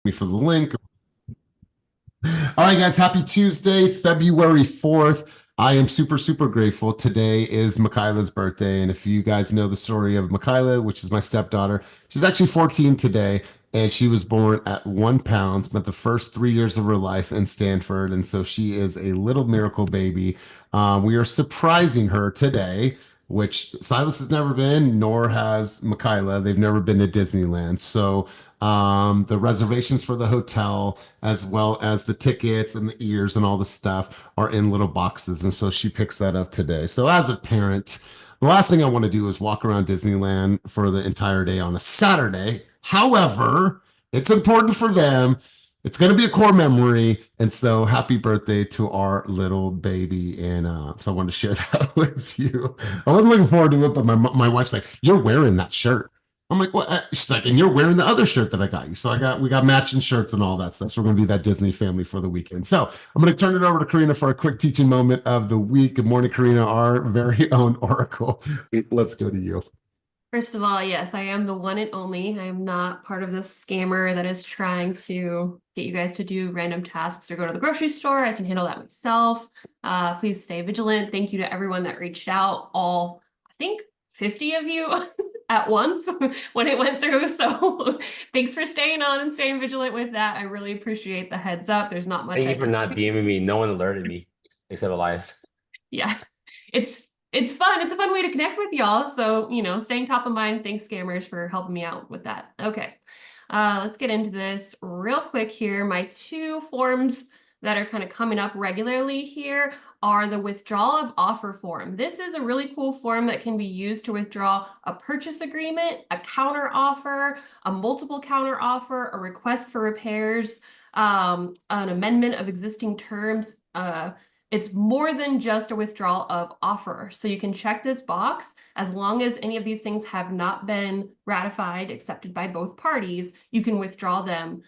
Me for the link. All right, guys, happy Tuesday, February 4th. I am super, super grateful. Today is Michaela's birthday. And if you guys know the story of Michaela, which is my stepdaughter, she's actually 14 today. And she was born at 1 pound, spent the first 3 years of her life in Stanford. And so she is a little miracle baby. We are surprising her today, which Silas has never been, nor has Michaela. They've never been to Disneyland. So the reservations for the hotel, as well as the tickets and the ears and all the stuff, are in little boxes. And so she picks that up today. So, as a parent, the last thing I want to do is walk around Disneyland for the entire day on a Saturday. However, it's important for them. It's going to be a core memory. And so, happy birthday to our little baby. And so, I wanted to share that with you. I wasn't looking forward to it, but my wife's like, "You're wearing that shirt." I'm like, what? She's like, and you're wearing the other shirt that I got you. So we got matching shirts and all that stuff. So we're gonna be that Disney family for the weekend. So I'm gonna turn it over to Carina for a quick teaching moment of the week. Good morning, Carina, our very own Oracle. Let's go to you. First of all, yes, I am the one and only. I am not part of this scammer that is trying to get you guys to do random tasks or go to the grocery store. I can handle that myself. Please stay vigilant. Thank you to everyone that reached out, all, I think, 50 of you at once when it went through. So thanks for staying on and staying vigilant with that. I really appreciate the heads up. There's not much Thank I you for can not do. DMing me. No one alerted me except Elias. Yeah, it's fun. It's a fun way to connect with y'all. So, staying top of mind. Thanks, scammers, for helping me out with that. Okay. Let's get into this real quick here. My two forms that are kind of coming up regularly here are the withdrawal of offer form. This is a really cool form that can be used to withdraw a purchase agreement, a counter offer, a multiple counter offer, a request for repairs, an amendment of existing terms, it's more than just a withdrawal of offer. So you can check this box as long as any of these things have not been ratified, accepted by both parties, you can withdraw them.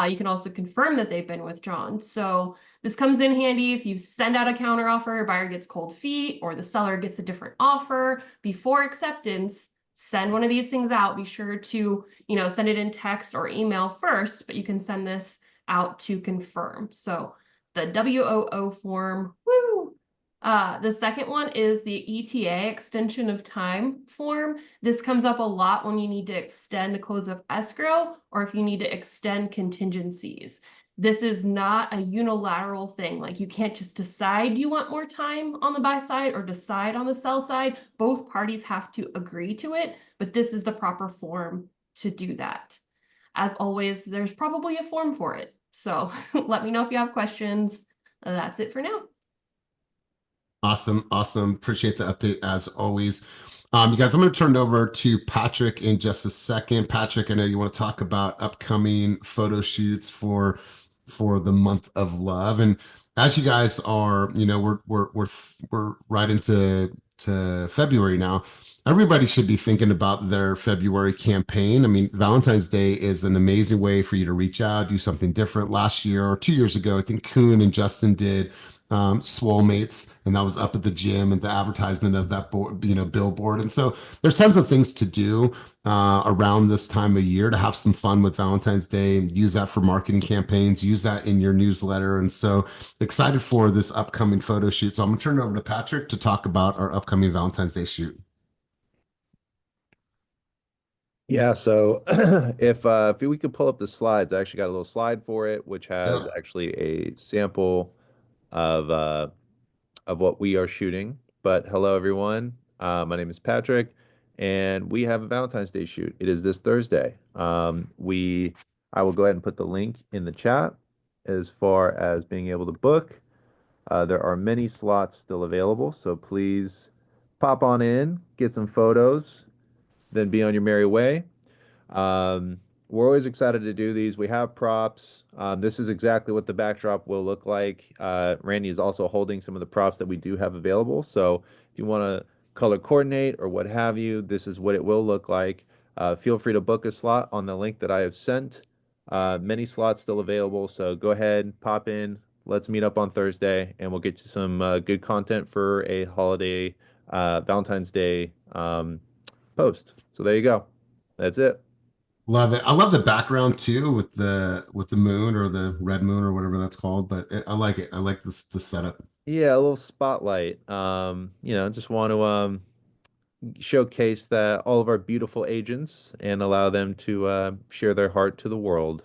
You can also confirm that they've been withdrawn. So this comes in handy if you send out a counter offer, buyer gets cold feet, or the seller gets a different offer before acceptance. Send one of these things out. Be sure to, send it in text or email first, but you can send this out to confirm. So the WOO form. Woo! The second one is the ETA, extension of time form. This comes up a lot when you need to extend the close of escrow or if you need to extend contingencies. This is not a unilateral thing. Like you can't just decide you want more time on the buy side or decide on the sell side. Both parties have to agree to it, but this is the proper form to do that. As always, there's probably a form for it. So let me know if you have questions. That's it for now. Awesome. Awesome. Appreciate the update as always. You guys, I'm going to turn it over to Patrick in just a second. Patrick, I know you want to talk about upcoming photo shoots for the month of love. And as you guys are, we're right into February now. Everybody should be thinking about their February campaign. I mean, Valentine's Day is an amazing way for you to reach out, do something different. Last year or 2 years ago, I think Kuhn and Justin did Swole Mates, and that was up at the gym and the advertisement of that board, billboard. And so there's tons of things to do around this time of year to have some fun with Valentine's Day. Use that for marketing campaigns, use that in your newsletter. And so excited for this upcoming photo shoot. So I'm gonna turn it over to Patrick to talk about our upcoming Valentine's Day shoot. Yeah, so if we could pull up the slides, I actually got a little slide for it, which has Yeah. actually a sample of what we are shooting. But hello, everyone. My name is Patrick, and we have a Valentine's Day shoot. It is this Thursday. I will go ahead and put the link in the chat as far as being able to book. There are many slots still available, so please pop on in, get some photos, then be on your merry way. Um, we're always excited to do these. We have props. This is exactly what the backdrop will look like. Randy is also holding some of the props that we do have available. So if you want to color coordinate or what have you, this is what it will look like. Feel free to book a slot on the link that I have sent. Many slots still available. So go ahead, pop in. Let's meet up on Thursday, and we'll get you some good content for a holiday Valentine's Day post. So there you go. That's it. Love it. I love the background too with the moon or the red moon or whatever that's called. But I like it. I like this the setup. Yeah, a little spotlight. Just want to showcase that all of our beautiful agents and allow them to share their heart to the world.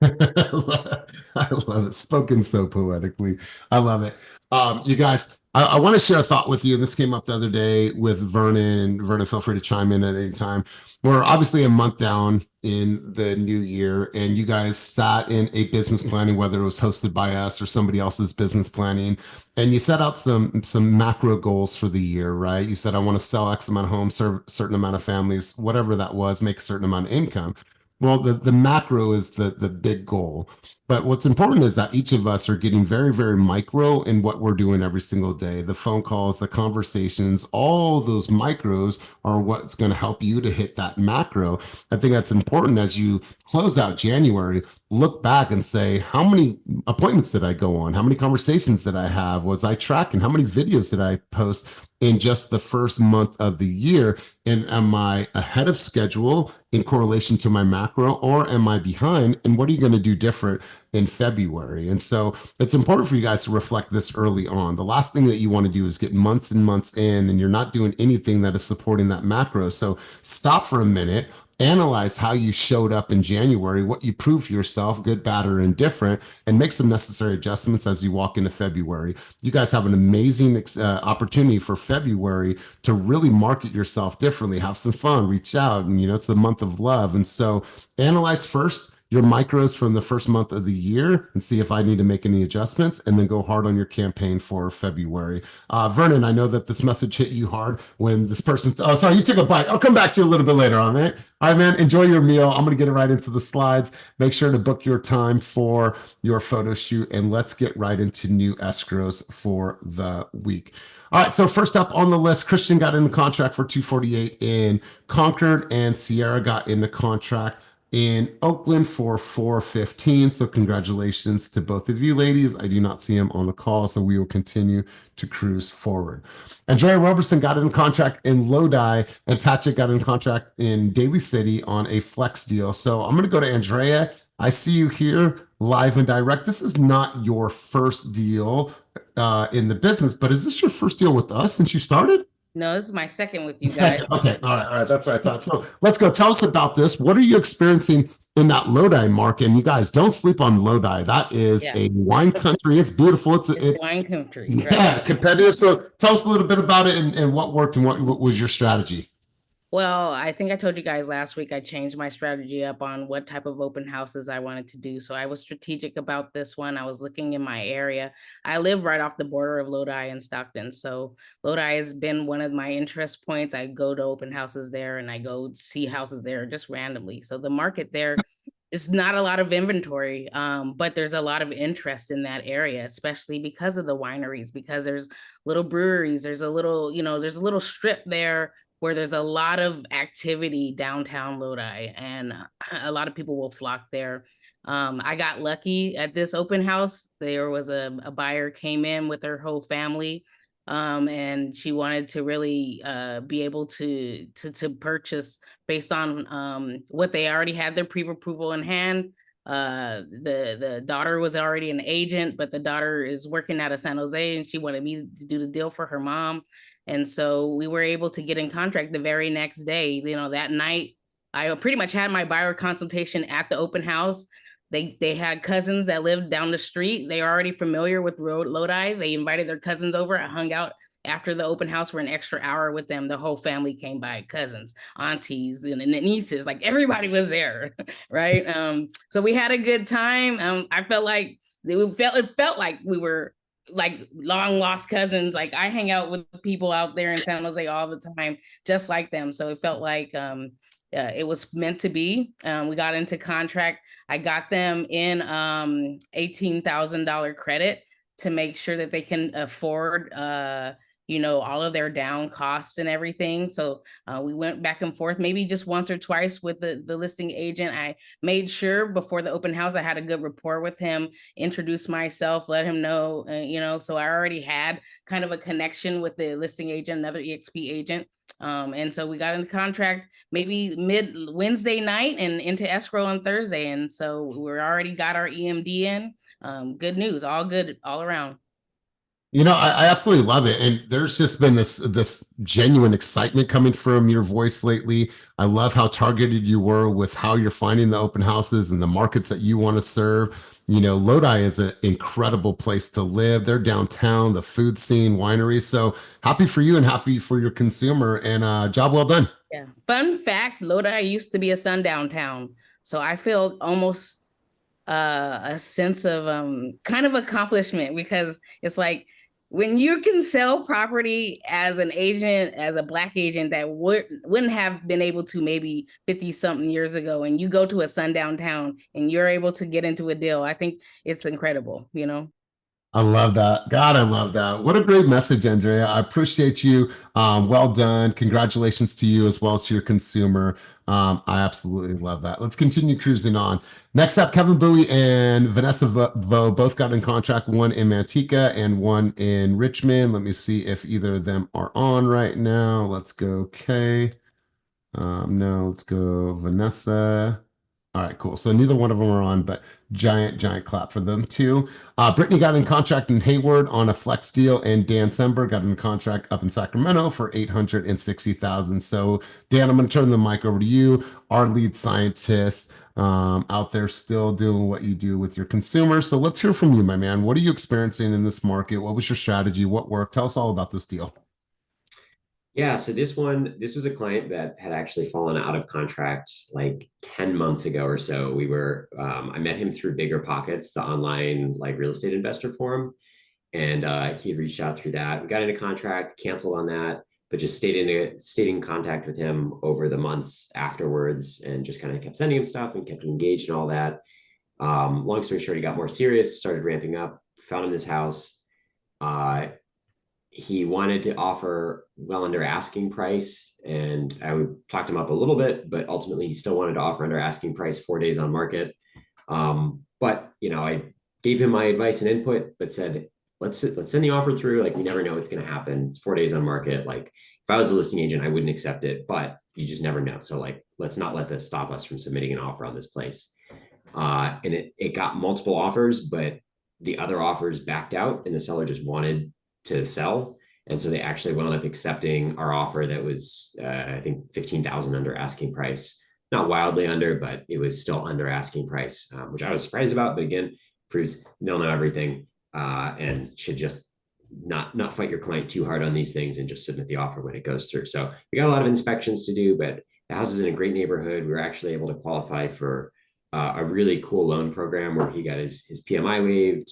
I love it. Spoken so poetically. I love it. You guys, I want to share a thought with you. This came up the other day with Vernon, and Vernon, feel free to chime in at any time. We're obviously a month down in the new year, and you guys sat in a business planning, whether it was hosted by us or somebody else's business planning, and you set out some macro goals for the year, right? You said, I want to sell X amount of homes, serve a certain amount of families, whatever that was, make a certain amount of income. Well, the macro is the big goal. But what's important is that each of us are getting very, very micro in what we're doing every single day. The phone calls, the conversations, all those micros are what's going to help you to hit that macro. I think that's important as you close out January. Look back and say, how many appointments did I go on? How many conversations did I have? Was I tracking? How many videos did I post in just the first month of the year? And am I ahead of schedule in correlation to my macro, or am I behind? And what are you going to do different in February? And so it's important for you guys to reflect this early on. The last thing that you want to do is get months and months in and you're not doing anything that is supporting that macro. So stop for a minute, analyze how you showed up in January, what you proved to yourself, good, bad, or indifferent, and make some necessary adjustments as you walk into February. You guys have an amazing opportunity for February to really market yourself differently, have some fun, reach out, and it's a month of love. And so analyze first your micros from the first month of the year and see if I need to make any adjustments, and then go hard on your campaign for February. Vernon, I know that this message hit you hard when this person, oh, sorry, you took a bite. I'll come back to you a little bit later on, man. All right, man, enjoy your meal. I'm going to get right into the slides. Make sure to book your time for your photo shoot, and let's get right into new escrows for the week. All right, so first up on the list, Christian got into contract for 248 in Concord, and Sierra got into contract in Oakland for 415. So congratulations to both of you ladies. I do not see him on the call, so we will continue to cruise forward. Andrea Robertson got in contract in Lodi, and Patrick got in contract in Daly City on a flex deal. So I'm going to go to Andrea. I see you here live and direct. This is not your first deal in the business, but is this your first deal with us since you started? No, this is my second with you guys. Second. Okay. All right. That's what I thought. So let's go. Tell us about this. What are you experiencing in that Lodi market? And you guys don't sleep on Lodi. That is a wine country. It's beautiful. It's wine country. Yeah, right. Competitive. So tell us a little bit about it and what worked and what was your strategy? Well, I think I told you guys last week I changed my strategy up on what type of open houses I wanted to do. So I was strategic about this one. I was looking in my area. I live right off the border of Lodi and Stockton. So Lodi has been one of my interest points. I go to open houses there and I go see houses there just randomly. So the market there is not a lot of inventory, but there's a lot of interest in that area, especially because of the wineries, because there's little breweries. There's a little, there's a little strip there where there's a lot of activity downtown Lodi, and a lot of people will flock there. I got lucky at this open house. There was a buyer came in with her whole family, and she wanted to really be able to purchase based on what they already had their pre-approval in hand. The daughter was already an agent, but the daughter is working out of San Jose, and she wanted me to do the deal for her mom. And so we were able to get in contract the very next day. That night, I pretty much had my buyer consultation at the open house. They had cousins that lived down the street. They were already familiar with Lodi. They invited their cousins over. I hung out after the open house for an extra hour with them. The whole family came by, cousins, aunties, and nieces, like everybody was there, right? So we had a good time. I felt like it felt like we were like long lost cousins. Like I hang out with people out there in San Jose all the time, just like them. So it felt like it was meant to be. We got into contract. I got them in $18,000 credit to make sure that they can afford all of their down costs and everything. So we went back and forth, maybe just once or twice with the listing agent. I made sure before the open house, I had a good rapport with him, introduced myself, let him know, so I already had kind of a connection with the listing agent, another EXP agent. And so we got into contract maybe mid Wednesday night and into escrow on Thursday. And so we're already got our EMD in. Good news, all good all around. You know, I absolutely love it. And there's just been this genuine excitement coming from your voice lately. I love how targeted you were with how you're finding the open houses and the markets that you want to serve. You know, Lodi is an incredible place to live. They're downtown, the food scene, wineries. So happy for you and happy for your consumer, and job well done. Yeah. Fun fact, Lodi used to be a sundown town. So I feel almost a sense of kind of accomplishment, because it's like when you can sell property as an agent, as a Black agent that wouldn't have been able to maybe 50 something years ago, and you go to a sundown town and you're able to get into a deal, I think it's incredible, you know? I love that. God, I love that. What a great message, Andrea. I appreciate you. Well done. Congratulations to you as well as to your consumer. I absolutely love that. Let's continue cruising on. Next up, Kevin Bowie and Vanessa Vo both got in contract, one in Manteca and one in Richmond. Let me see if either of them are on right now. Let's go Kay. No, let's go Vanessa. All right, cool. So neither one of them are on, but giant clap for them too. Brittany got in contract in Hayward on a flex deal, and Dan Sember got in contract up in Sacramento for $860,000. So Dan, I'm going to turn the mic over to you, our lead scientist, out there still doing what you do with your consumers. So let's hear from you, my man. What are you experiencing in this market? What was your strategy? What worked? Tell us all about this deal. Yeah, so this was a client that had actually fallen out of contract like 10 months ago or so. I met him through Bigger Pockets, the online like real estate investor forum. And he had reached out through that. We got into contract, canceled on that, but just stayed in contact with him over the months afterwards, and just kind of kept sending him stuff and kept him engaged and all that. Long story short, he got more serious, started ramping up, found him this house. He wanted to offer well under asking price, and I would talk him up a little bit, but ultimately he still wanted to offer under asking price 4 days on market. But I gave him my advice and input, but said, let's send the offer through. Like, we never know what's going to happen. It's 4 days on market. Like, if I was a listing agent, I wouldn't accept it, but you just never know. So like, let's not let this stop us from submitting an offer on this place. And it got multiple offers, but the other offers backed out, and the seller just wanted to sell. And so they actually wound up accepting our offer that was, I think, $15,000 under asking price. Not wildly under, but it was still under asking price, which I was surprised about. But again, proves they'll know everything, and should just not fight your client too hard on these things and just submit the offer when it goes through. So we got a lot of inspections to do, but the house is in a great neighborhood. We were actually able to qualify for a really cool loan program where he got his PMI waived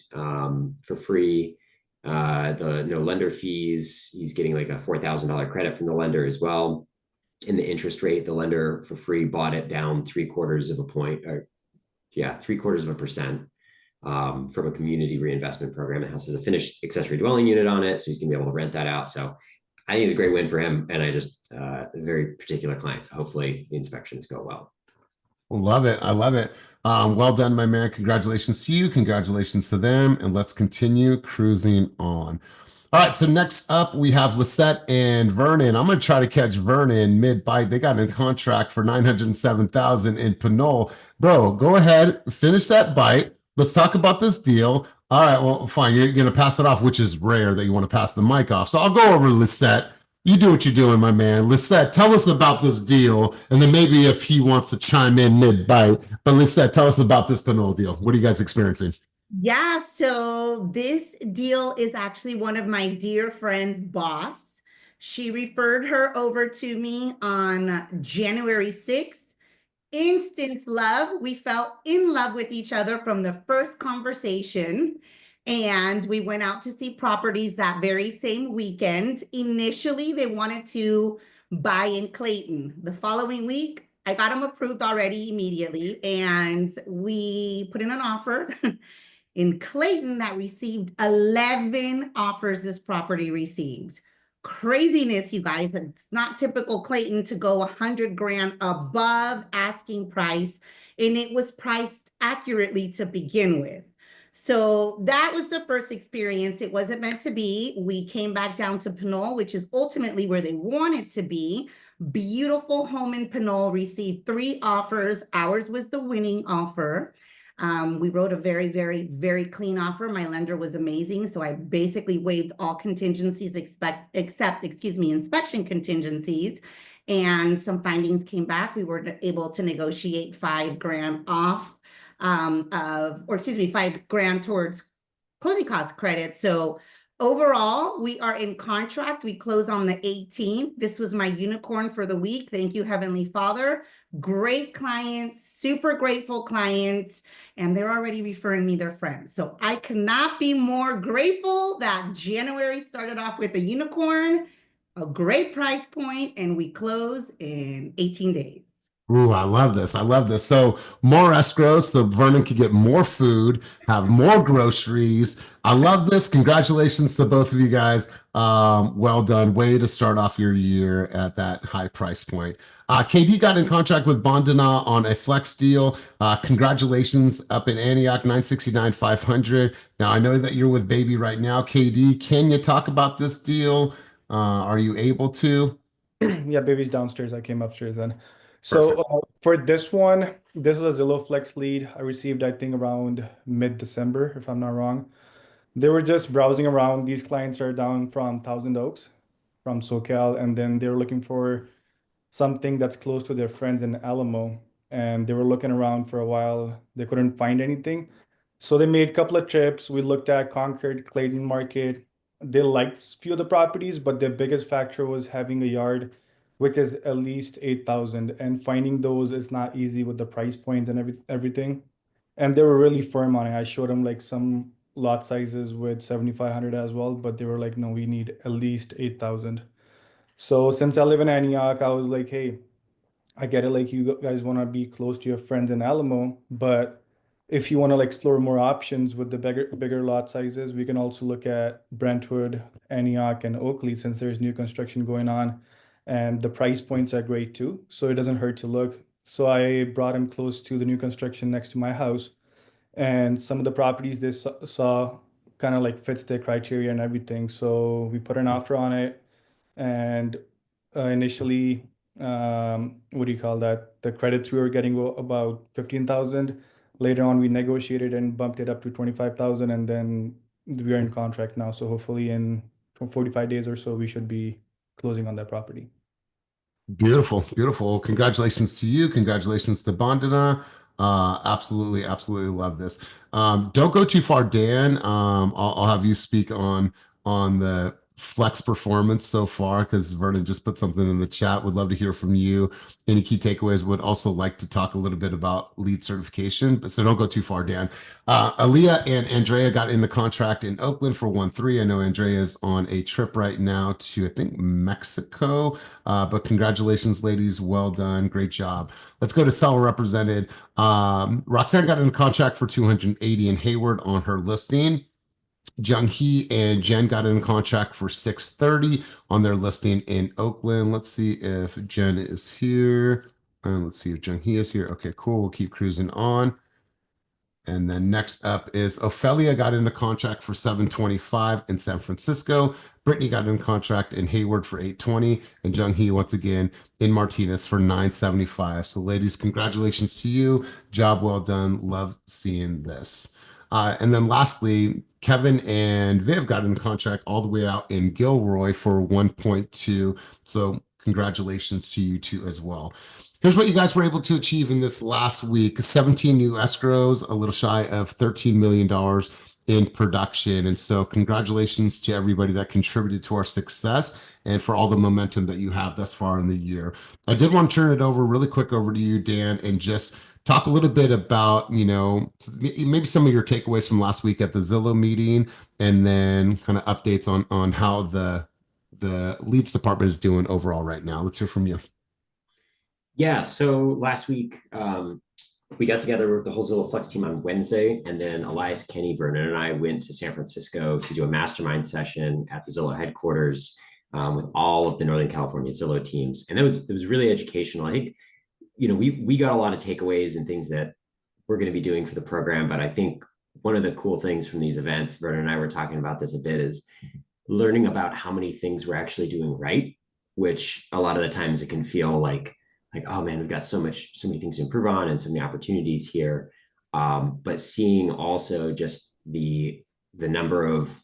for free. The no lender fees. He's getting like a $4,000 credit from the lender as well. And the interest rate, the lender for free bought it down 0.75%, from a community reinvestment program. The house has a finished accessory dwelling unit on it, so he's gonna be able to rent that out. So I think it's a great win for him, and I just a very particular client. So hopefully the inspections go well. Love it. I love it. Well done, my man. Congratulations to you. Congratulations to them. And let's continue cruising on. All right. So next up, we have Lisette and Vernon. I'm going to try to catch Vernon mid-bite. They got in contract for $907,000 in Pinole. Bro, go ahead. Finish that bite. Let's talk about this deal. All right. Well, fine. You're going to pass it off, which is rare that you want to pass the mic off. So I'll go over Lisette. You do what you're doing, my man. Lisette, tell us about this deal, and then maybe if he wants to chime in mid-bite. But Lisette, tell us about this Pinole deal. What are you guys experiencing? Yeah, so this deal is actually one of my dear friend's boss. She referred her over to me on January 6th. Instant love. We fell in love with each other from the first conversation. And we went out to see properties that very same weekend. Initially, they wanted to buy in Clayton. The following week, I got them approved already immediately. And we put in an offer in Clayton that received 11 offers this property received. Craziness, you guys. It's not typical Clayton to go 100 grand above asking price. And it was priced accurately to begin with. So that was the first experience. It wasn't meant to be. We came back down to Pinole, which is ultimately where they wanted to be. Beautiful home in Pinole, received 3 offers. Ours was the winning offer. We wrote a very, very, very clean offer. My lender was amazing. So I basically waived all contingencies except, inspection contingencies. And some findings came back. We were able to negotiate $5,000 off $5,000 towards closing cost credit. So overall, we are in contract. We close on the 18th. This was my unicorn for the week. Thank you, Heavenly Father. Great clients, super grateful clients, and they're already referring me their friends. So I cannot be more grateful that January started off with a unicorn, a great price point, and we close in 18 days. Ooh, I love this. I love this. So more escrows so Vernon could get more food, have more groceries. I love this. Congratulations to both of you guys. Well done. Way to start off your year at that high price point. KD got in contract with Bondana on a flex deal. Congratulations up in Antioch, 969,500. Now I know that you're with Baby right now. KD, can you talk about this deal? Are you able to? Yeah, Baby's downstairs. I came upstairs then. So for this one, this is a Zillow Flex lead. I received, I think, around mid-December, if I'm not wrong. They were just browsing around. These clients are down from Thousand Oaks, from SoCal, and then they were looking for something that's close to their friends in Alamo. And they were looking around for a while. They couldn't find anything. So they made a couple of trips. We looked at Concord, Clayton Market. They liked a few of the properties, but the biggest factor was having a yard which is at least 8,000, and finding those is not easy with the price points and everything. And they were really firm on it. I showed them like some lot sizes with 7,500 as well, but they were like, no, we need at least 8,000. So since I live in Antioch, I was like, hey, I get it, like you guys want to be close to your friends in Alamo, but if you want to explore more options with the bigger lot sizes, we can also look at Brentwood, Antioch, and Oakley, since there's new construction going on. And the price points are great too, so it doesn't hurt to look. So I brought him close to the new construction next to my house, and some of the properties they saw kind of like fits their criteria and everything. So we put an offer on it, and initially, what do you call that? The credits we were getting were about 15,000. Later on, we negotiated and bumped it up to 25,000, and then we are in contract now. So hopefully in 45 days or so, we should be closing on that property. Beautiful, beautiful. Congratulations to you. Congratulations to Bondana. Absolutely, absolutely love this. Don't go too far, Dan. I'll have you speak on the flex performance so far, because Vernon just put something in the chat. Would love to hear from you. Any key takeaways? Would also like to talk a little bit about lead certification, but so don't go too far, Dan. Aaliyah and Andrea got into contract in Oakland for 1-3. I know Andrea is on a trip right now to, I think, Mexico, but congratulations, ladies. Well done. Great job. Let's go to seller represented. Roxanne got into contract for 280 in Hayward on her listing. Jung-hee and Jen got in contract for 630 on their listing in Oakland. Let's see if Jen is here. Let's see if Jung-hee is here. Okay, cool. We'll keep cruising on. And then next up is Ophelia got into contract for 725 in San Francisco. Brittany got in contract in Hayward for 820, and Jung-hee once again in Martinez for 975. So ladies, congratulations to you. Job well done. Love seeing this. And then lastly, Kevin and Viv got in contract all the way out in Gilroy for 1.2. So congratulations to you two as well. Here's what you guys were able to achieve in this last week. 17 new escrows, a little shy of $13 million in production. And so congratulations to everybody that contributed to our success and for all the momentum that you have thus far in the year. I did want to turn it over really quick over to you, Dan, and just talk a little bit about, you know, maybe some of your takeaways from last week at the Zillow meeting, and then kind of updates on how the leads department is doing overall right now. Let's hear from you. Yeah, so last week we got together with the whole Zillow Flex team on Wednesday, and then Elias, Kenny, Vernon, and I went to San Francisco to do a mastermind session at the Zillow headquarters with all of the Northern California Zillow teams, and it was really educational. I think, you know, we got a lot of takeaways and things that we're going to be doing for the program, but I think one of the cool things from these events, Vernon and I were talking about this a bit, is learning about how many things we're actually doing right, which a lot of the times it can feel like, oh man, we've got so many things to improve on and so many opportunities here. But seeing also just the number of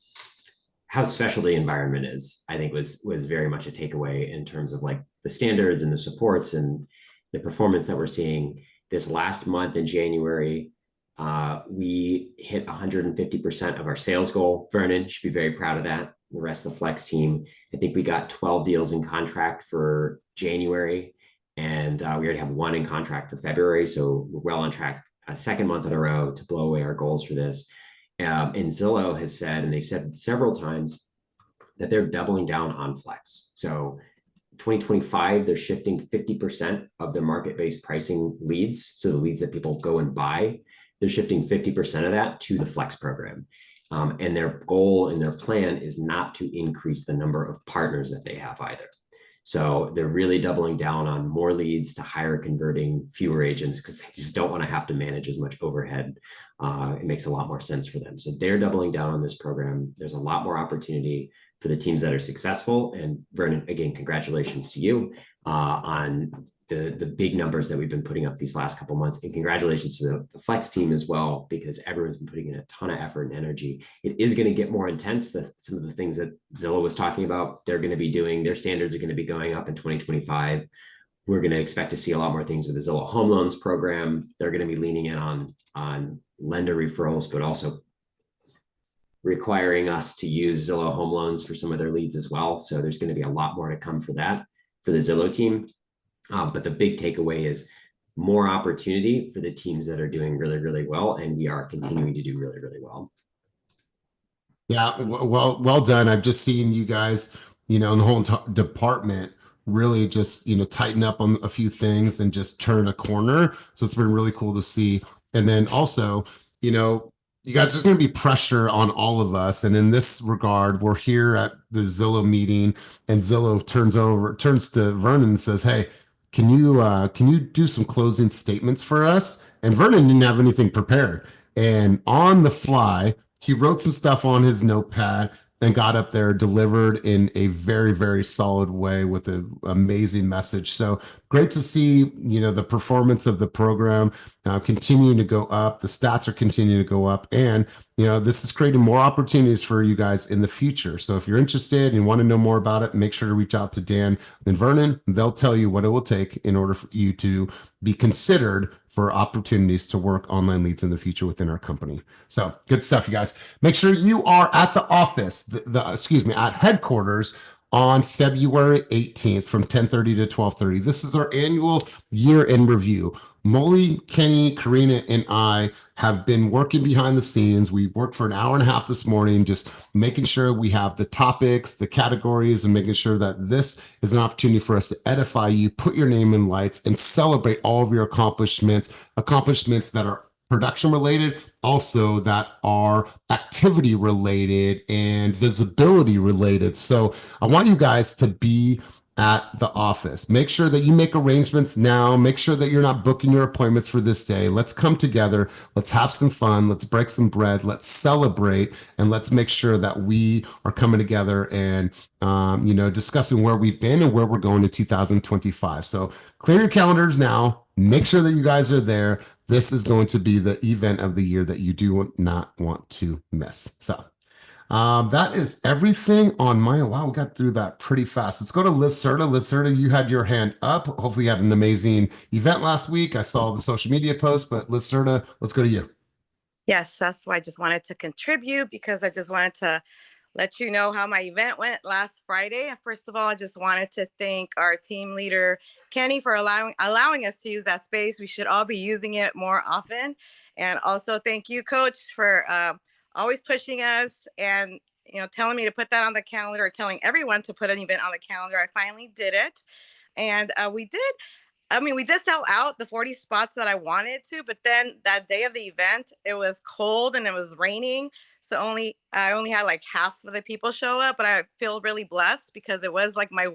how special the environment is, I think was very much a takeaway in terms of like the standards and the supports and the performance that we're seeing. This last month in January, we hit 150% of our sales goal. Vernon should be very proud of that. The rest of the Flex team, I think we got 12 deals in contract for January, and we already have 1 in contract for February. So we're well on track, a second month in a row to blow away our goals for this. And Zillow has said, and they've said several times, that they're doubling down on Flex. So 2025, they're shifting 50% of their market-based pricing leads. So the leads that people go and buy, they're shifting 50% of that to the Flex program. And their goal and their plan is not to increase the number of partners that they have either. So they're really doubling down on more leads to higher converting, fewer agents, because they just don't want to have to manage as much overhead. It makes a lot more sense for them. So they're doubling down on this program. There's a lot more opportunity for the teams that are successful. And Vernon, again, congratulations to you on the big numbers that we've been putting up these last couple of months. And congratulations to the Flex team as well, because everyone's been putting in a ton of effort and energy. It is going to get more intense. Some of the things that Zillow was talking about, they're going to be doing, their standards are going to be going up in 2025. We're going to expect to see a lot more things with the Zillow Home Loans program. They're going to be leaning in on lender referrals, but also requiring us to use Zillow Home Loans for some of their leads as well. So there's going to be a lot more to come for that, for the Zillow team. But the big takeaway is more opportunity for the teams that are doing really, really well. And we are continuing to do really, really well. Yeah, well done. I've just seen you guys, in the whole department really just, tighten up on a few things and just turn a corner. So it's been really cool to see. And then also, you guys, there's going to be pressure on all of us. And in this regard, we're here at the Zillow meeting, and Zillow turns to Vernon and says, "Hey, can you do some closing statements for us?" And Vernon didn't have anything prepared. And on the fly, he wrote some stuff on his notepad and got up there, delivered in a very, very solid way with an amazing message. So great to see, the performance of the program continuing to go up. The stats are continuing to go up. And, this is creating more opportunities for you guys in the future. So if you're interested and you want to know more about it, make sure to reach out to Dan and Vernon. They'll tell you what it will take in order for you to be considered for opportunities to work online leads in the future within our company. So good stuff, you guys. Make sure you are at the office, at headquarters on February 18th from 10:30 to 12:30. This is our annual year-end review. Molly, Kenny, Carina, and I have been working behind the scenes. We worked for an hour and a half this morning, just making sure we have the topics, the categories, and making sure that this is an opportunity for us to edify you, put your name in lights, and celebrate all of your accomplishments that are production related, also that are activity related and visibility related. So I want you guys to be at the office. Make sure that you make arrangements now. Make sure that you're not booking your appointments for this day. Let's come together. Let's have some fun. Let's break some bread. Let's celebrate, and let's make sure that we are coming together and discussing where we've been and where we're going in 2025. So clear your calendars now. Make sure that you guys are there. This is going to be the event of the year that you do not want to miss. So that is everything on my, wow, we got through that pretty fast. Let's go to Liz Serta. Liz Serta, you had your hand up. Hopefully you had an amazing event last week. I saw the social media post, but Liz Serta, let's go to you. Yes, that's why I just wanted to contribute, because I just wanted to let you know how my event went last Friday. First of all, I just wanted to thank our team leader, Kenny, for allowing us to use that space. We should all be using it more often. And also thank you, Coach, for always pushing us and telling me to put that on the calendar, telling everyone to put an event on the calendar. I finally did it. And we did sell out the 40 spots that I wanted to, but then that day of the event, it was cold and it was raining. So I only had like half of the people show up, but I feel really blessed because it was like my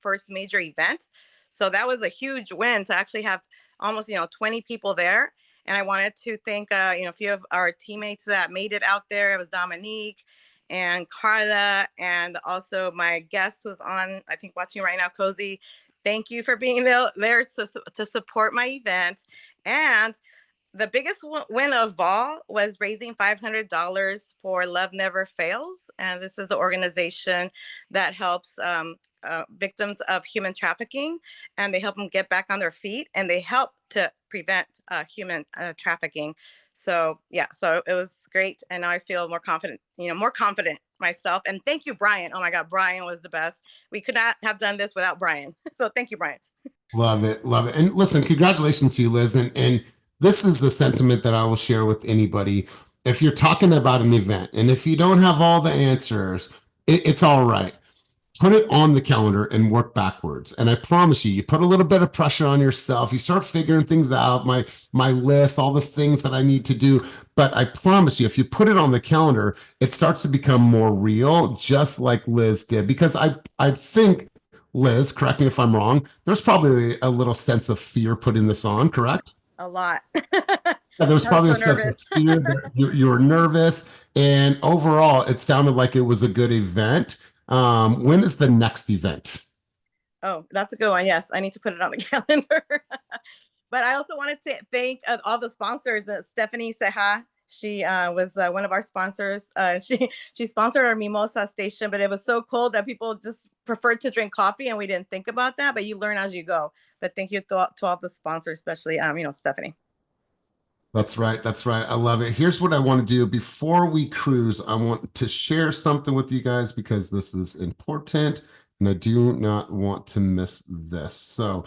first major event. So that was a huge win to actually have almost, 20 people there. And I wanted to thank, a few of our teammates that made it out there. It was Dominique and Carla, and also my guest who's on, I think, watching right now, Cozy. Thank you for being there to support my event. And the biggest win of all was raising $500 for Love Never Fails. And this is the organization that helps victims of human trafficking, and they help them get back on their feet, and they help to prevent human trafficking. So yeah, so it was great. And now I feel more confident, more confident myself. And thank you, Brian. Oh my God, Brian was the best. We could not have done this without Brian. So thank you, Brian. Love it. Love it. And listen, congratulations to you, Liz. And this is a sentiment that I will share with anybody. If you're talking about an event and if you don't have all the answers, it's all right. Put it on the calendar and work backwards. And I promise you, you put a little bit of pressure on yourself. You start figuring things out, my list, all the things that I need to do. But I promise you, if you put it on the calendar, it starts to become more real, just like Liz did. Because I think, Liz, correct me if I'm wrong, there's probably a little sense of fear putting this on, correct? A lot. Yeah, there was probably a sense of fear that you were nervous. And overall, it sounded like it was a good event. When is the next event? Oh, that's a good one. Yes, I need to put it on the calendar. But I also wanted to thank all the sponsors. Stephanie Seja, she was one of our sponsors. She sponsored our Mimosa station, but it was so cold that people just preferred to drink coffee, and we didn't think about that. But you learn as you go. But thank you to all the sponsors, especially Stephanie. That's right. That's right. I love it. Here's what I want to do before we cruise. I want to share something with you guys because this is important and I do not want to miss this. So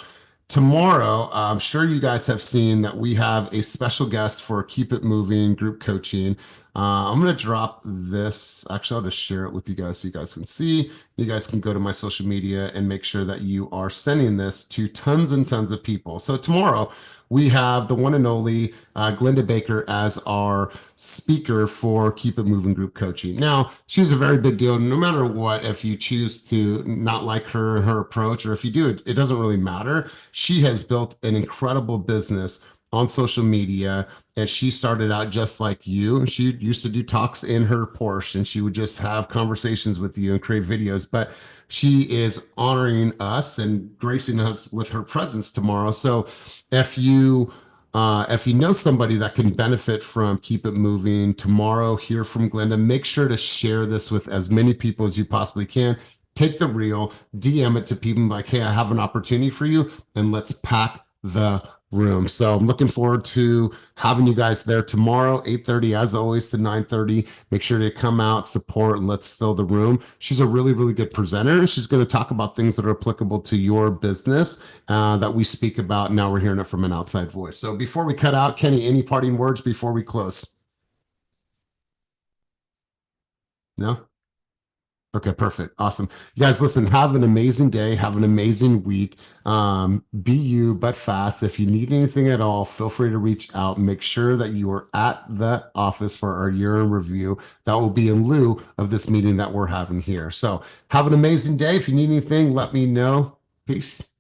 tomorrow, I'm sure you guys have seen that we have a special guest for Keep It Moving group coaching. I'm going to drop this. Actually, I'll just share it with you guys so you guys can see. You guys can go to my social media and make sure that you are sending this to tons and tons of people. So tomorrow, we have the one and only Glennda Baker as our speaker for Keep It Moving group coaching. Now, she's a very big deal. No matter what, if you choose to not like her approach, or if you do, it doesn't really matter. She has built an incredible business on social media, and she started out just like you. She used to do talks in her Porsche, and she would just have conversations with you and create videos. But she is honoring us and gracing us with her presence tomorrow. So if you know somebody that can benefit from Keep It Moving tomorrow, hear from Glennda, make sure to share this with as many people as you possibly can. Take the reel, DM it to people like, hey, I have an opportunity for you, and let's pack the room. So I'm looking forward to having you guys there tomorrow, 8:30 as always to 9:30. Make sure to come out, support, and let's fill the room. She's a really, really good presenter. She's going to talk about things that are applicable to your business that we speak about. Now we're hearing it from an outside voice. So before we cut out, Kenny, any parting words before we close? No? Okay, perfect. Awesome. You guys, listen, have an amazing day. Have an amazing week. Be you, but fast. If you need anything at all, feel free to reach out. Make sure that you are at the office for our year in review. That will be in lieu of this meeting that we're having here. So have an amazing day. If you need anything, let me know. Peace.